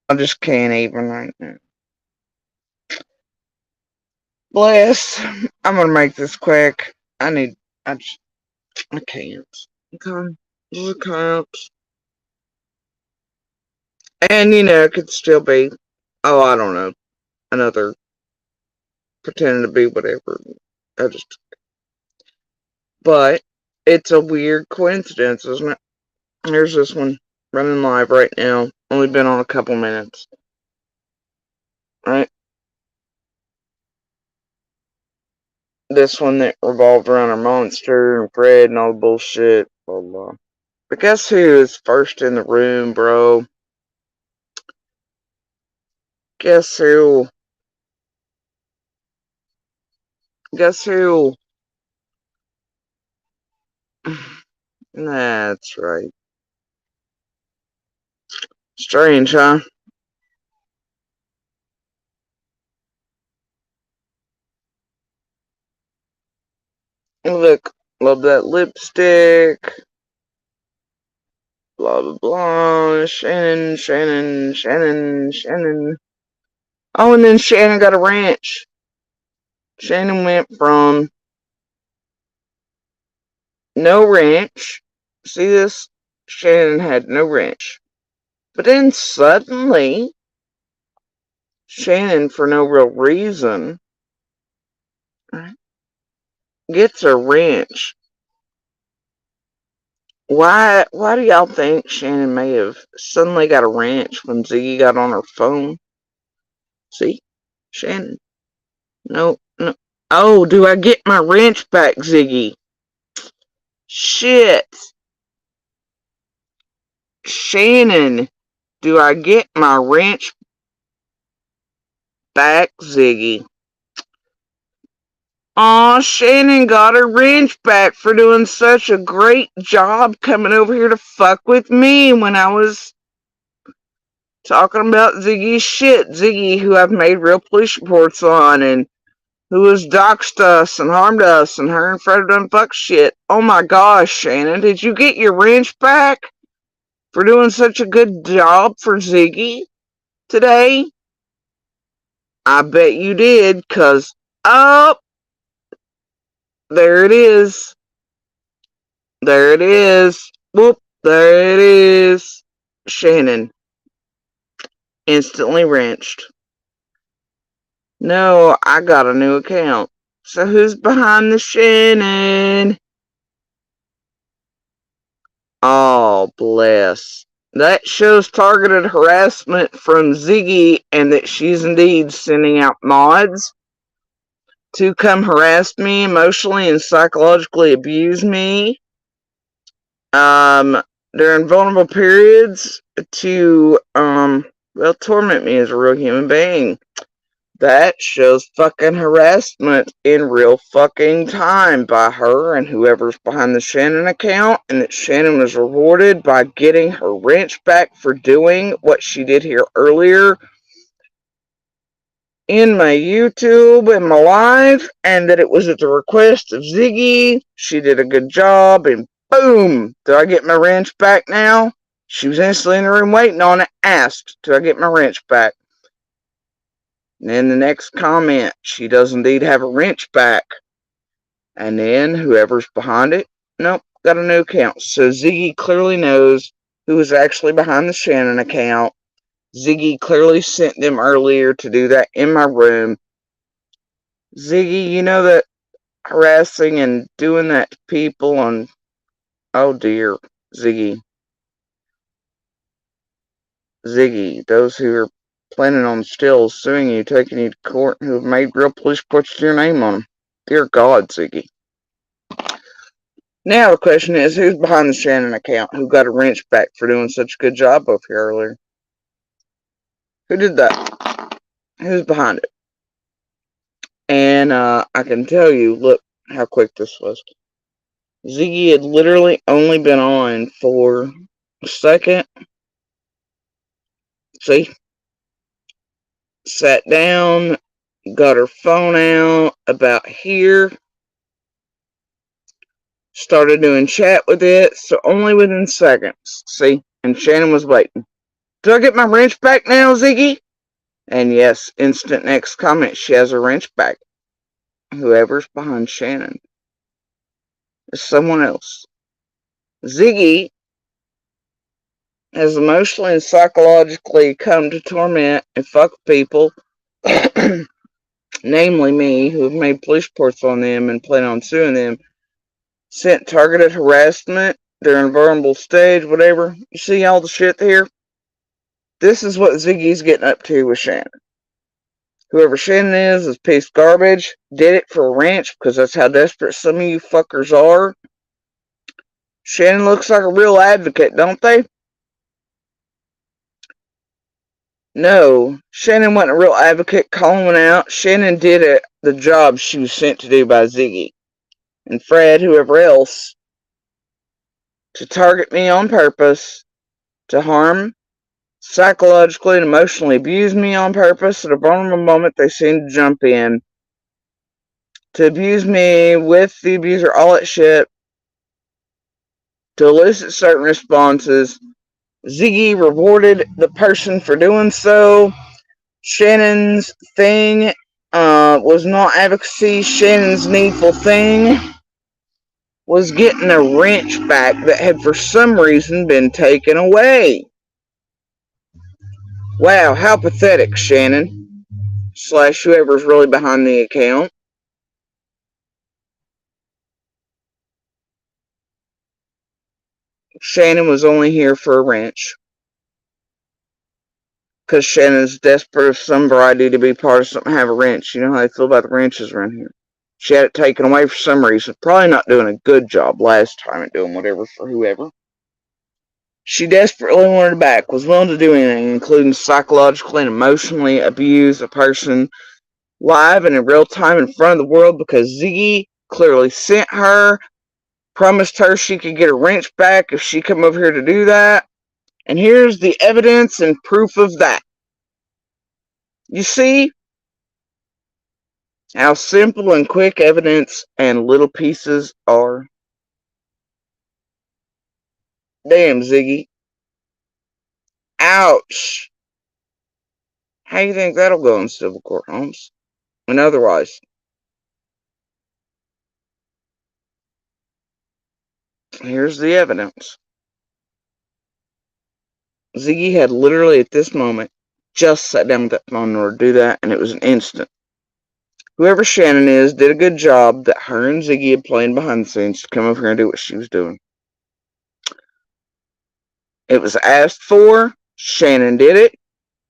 I just can't even right now. Bless. I'm gonna make this quick. I can't. Okay. I can't. And, it could still be, oh, I don't know, another pretending to be whatever. I just, but it's a weird coincidence, isn't it? Here's this one running live right now. Only been on a couple minutes. Right? This one that revolved around a monster and Fred and all the bullshit. Blah, blah. But guess who is first in the room, bro? Guess who? Guess who? That's right. Strange, huh? Look, love that lipstick. Blah, blah, blah. Shannon, Shannon, Shannon, Shannon. Oh, and then Shannon got a ranch. Shannon went from no ranch. See this? Shannon had no ranch. But then suddenly, Shannon, for no real reason, gets a ranch. Why do y'all think Shannon may have suddenly got a ranch when Ziggy got on her phone? See? Shannon. No, no. Oh, do I get my wrench back, Ziggy? Shit. Shannon, do I get my wrench back, Ziggy? Aw, Shannon got her wrench back for doing such a great job coming over here to fuck with me when I was talking about Ziggy's shit. Ziggy, who I've made real police reports on, and who has doxed us and harmed us, and her and Fred have done fuck shit. Oh my gosh, Shannon, did you get your wrench back for doing such a good job for Ziggy today? I bet you did, cause, oh, there it is. There it is. Whoop, there it is. Shannon, instantly wrenched. No, I got a new account. So who's behind the Shannon? Oh, bless. That shows targeted harassment from Ziggy and that she's indeed sending out mods to come harass me, emotionally and psychologically abuse me during vulnerable periods to, well, torment me as a real human being. That shows fucking harassment in real fucking time by her and whoever's behind the Shannon account, and that Shannon was rewarded by getting her wrench back for doing what she did here earlier in my YouTube and my live, and that it was at the request of Ziggy. She did a good job, and boom! Do I get my wrench back now? She was instantly in the room waiting on it, asked, do I get my wrench back? And then the next comment, she does indeed have a wrench back. And then whoever's behind it, nope, got a new account. So Ziggy clearly knows who was actually behind the Shannon account. Ziggy clearly sent them earlier to do that in my room. Ziggy, you know that harassing and doing that to people on, oh dear, Ziggy. Ziggy, those who are planning on still suing you, taking you to court, who have made real police reports with your name on them. Dear God, Ziggy. Now the question is, who's behind the Shannon account? Who got a wrench back for doing such a good job over here earlier? Who did that? Who's behind it? And I can tell you, look how quick this was. Ziggy had literally only been on for a second. See? Sat down, got her phone out about here, started doing chat with it, so only within seconds. See? And Shannon was waiting. Do I get my wrench back now, Ziggy? And yes, instant next comment, she has her wrench back. Whoever's behind Shannon is someone else. Ziggy has emotionally and psychologically come to torment and fuck people, namely me, who have made police reports on them and plan on suing them, sent targeted harassment, their invulnerable stage, whatever. You see all the shit here? This is what Ziggy's getting up to with Shannon. Whoever Shannon is a piece of garbage, did it for a ranch because that's how desperate some of you fuckers are. Shannon looks like a real advocate, don't they? No, Shannon wasn't a real advocate calling one out. Shannon did it, the job she was sent to do by Ziggy. And Fred, whoever else, to target me on purpose, to harm, psychologically and emotionally abuse me on purpose. At a vulnerable moment, they seem to jump in. To abuse me with the abuser, all that shit. To elicit certain responses. Ziggy rewarded the person for doing so. Shannon's thing was not advocacy. Shannon's needful thing was getting a wrench back that had for some reason been taken away. Wow, how pathetic, Shannon. Slash whoever's really behind the account. Shannon was only here for a wrench. Because Shannon's desperate of some variety to be part of something, have a wrench. You know how they feel about the wrenches around here. She had it taken away for some reason. Probably not doing a good job last time at doing whatever for whoever. She desperately wanted it back, was willing to do anything, including psychologically and emotionally abuse a person live and in real time in front of the world because Ziggy clearly sent her, promised her she could get her wrench back if she come over here to do that. And here's the evidence and proof of that. You see how simple and quick evidence and little pieces are? Damn, Ziggy. Ouch. How do you think that'll go in civil court, Holmes? And otherwise. Here's the evidence. Ziggy had literally at this moment just sat down with that phone in order to do that, and it was an instant. Whoever Shannon is did a good job that her and Ziggy had planned behind the scenes to come over here and do what she was doing. It was asked for. Shannon did it.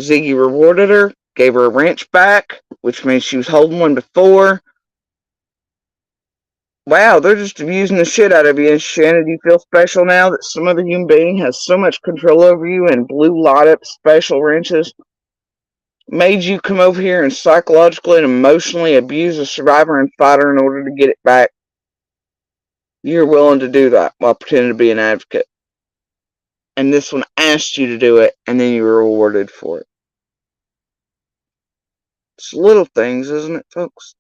Ziggy rewarded her, gave her a wrench back, which means she was holding one before. Wow, they're just abusing the shit out of you. And Shannon, do you feel special now that some other human being has so much control over you and blue light up special wrenches? Made you come over here and psychologically and emotionally abuse a survivor and fighter in order to get it back? You're willing to do that while pretending to be an advocate. And this one asked you to do it, and then you were rewarded for it. It's little things, isn't it, folks?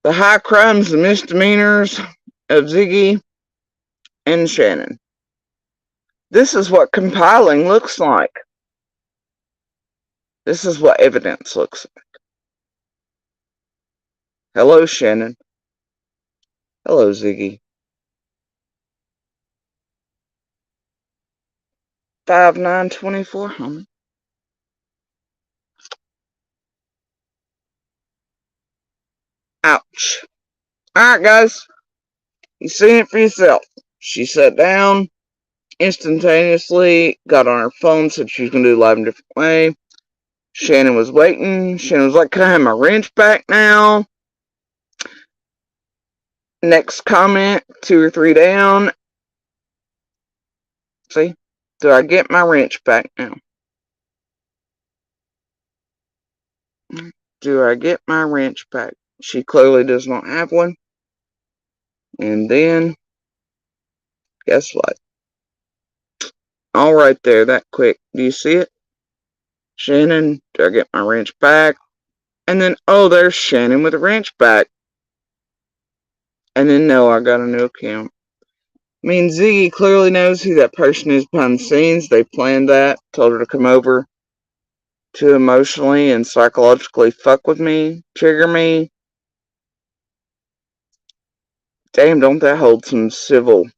The high crimes and misdemeanors of Ziggy and Shannon. This is what compiling looks like. This is what evidence looks like. Hello, Shannon. Hello, Ziggy. 5924, homie. Ouch. Alright, guys. You seen it for yourself. She sat down, instantaneously got on her phone, said she was going to do live in a different way. Shannon was waiting. Shannon was like, can I have my wrench back now? Next comment, 2 or 3 down. See? Do I get my wrench back now? Do I get my wrench back? She clearly does not have one. And then, guess what? All right there, that quick. Do you see it? Shannon, do I get my wrench back? And then, oh, there's Shannon with a wrench back. And then, no, I got a new account. Me and Ziggy clearly knows who that person is behind the scenes. They planned that, told her to come over to emotionally and psychologically fuck with me, trigger me. Damn, don't that hold some civil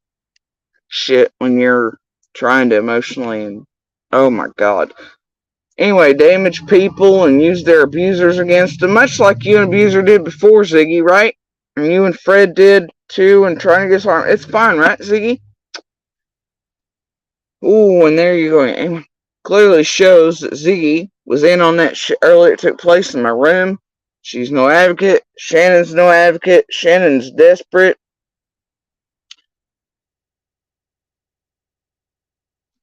shit when you're trying to emotionally and oh my god. Anyway, damage people and use their abusers against them, much like you and abuser did before, Ziggy, right? And you and Fred did too, and trying to get harm. It's fine, right, Ziggy? Ooh, and there you go. And clearly shows that Ziggy was in on that shit earlier. It took place in my room. She's no advocate. Shannon's no advocate. Shannon's desperate.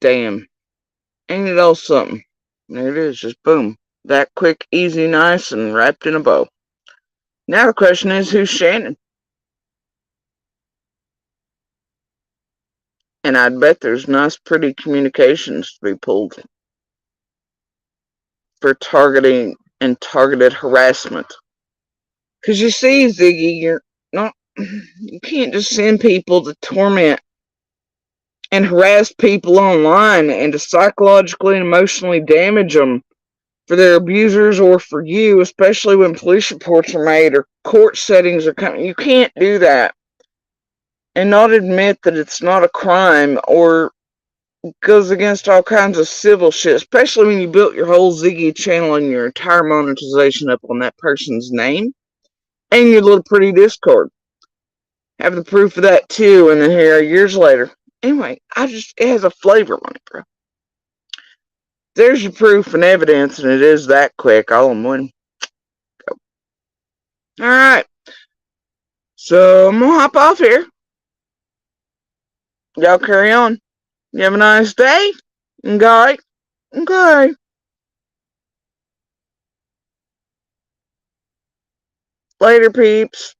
Damn. Ain't it all something? There it is, just boom. That quick, easy, nice, and wrapped in a bow. Now the question is, who's Shannon? And I'd bet there's nice, pretty communications to be pulled for targeting and targeted harassment. Because you see, Ziggy, you're not, you can't just send people to torment and harass people online and to psychologically and emotionally damage them for their abusers or for you, especially when police reports are made or court settings are coming. You can't do that and not admit that it's not a crime or goes against all kinds of civil shit, especially when you built your whole Ziggy channel and your entire monetization up on that person's name and your little pretty Discord. Have the proof of that too, and then here years later. Anyway, it has a flavor on it, bro. There's your proof and evidence, and it is that quick, all in one go. Alright, so I'm gonna hop off here. Y'all carry on. You have a nice day. Okay. Okay. Later, peeps.